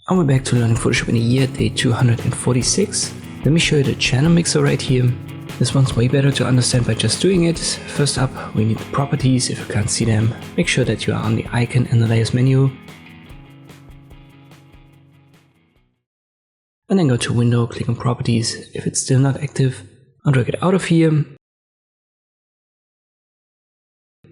And we're back to learning Photoshop in a year, day 246. Let me show you the channel mixer right here. This one's way better to understand by just doing it. First up, we need the properties. If you can't see them, make sure that you are on the icon in the layers menu. And then go to Window, click on Properties if it's still not active, and drag it out of here.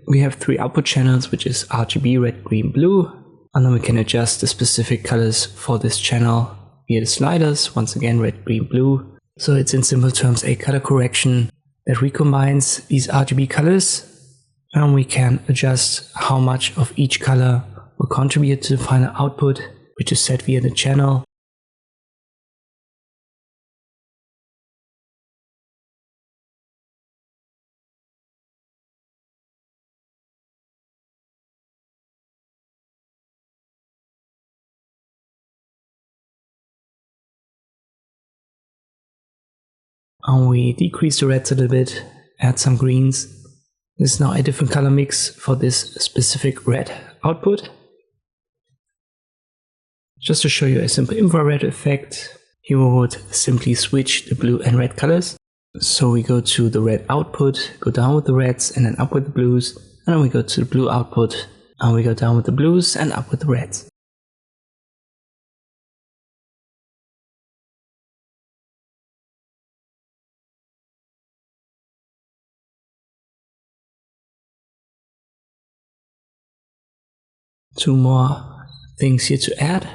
We have 3 output channels, which is RGB, red, green, blue. And then we can adjust the specific colors for this channel via the sliders. Once again, red, green, blue. So it's in simple terms a color correction that recombines these RGB colors. And we can adjust how much of each color will contribute to the final output, which is set via the channel. And we decrease the reds a little bit, add some greens. This is now a different color mix for this specific red output. Just to show you a simple infrared effect, here we would simply switch the blue and red colors. So we go to the red output, go down with the reds and then up with the blues. And then we go to the blue output and we go down with the blues and up with the reds. Two more things here to add.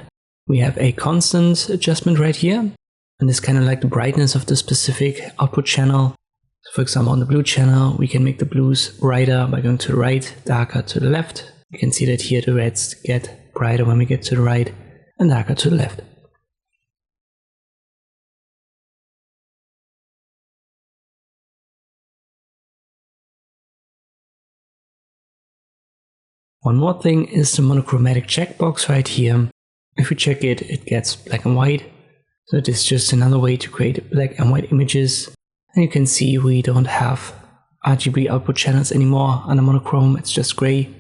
We have a constant adjustment right here, and it's kind of like the brightness of the specific output channel. So for example, on the blue channel, we can make the blues brighter by going to the right, darker to the left. You can see that here the reds get brighter when we get to the right and darker to the left. One more thing is the monochromatic checkbox right here. If we check it, it gets black and white. So it is just another way to create black and white images. And you can see we don't have RGB output channels anymore on the monochrome, it's just gray.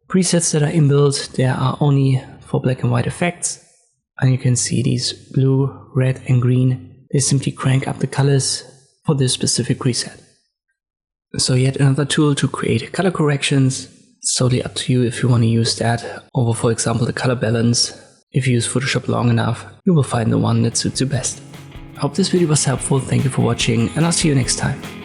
Presets that are inbuilt, there are only for black and white effects, and you can see these blue, red and green, they simply crank up the colors for this specific preset. So yet another tool to create color corrections. It's totally up to you if you want to use that over, for example, the color balance. If you use Photoshop long enough, you will find the one that suits you best. I hope this video was helpful, thank you for watching and I'll see you next time.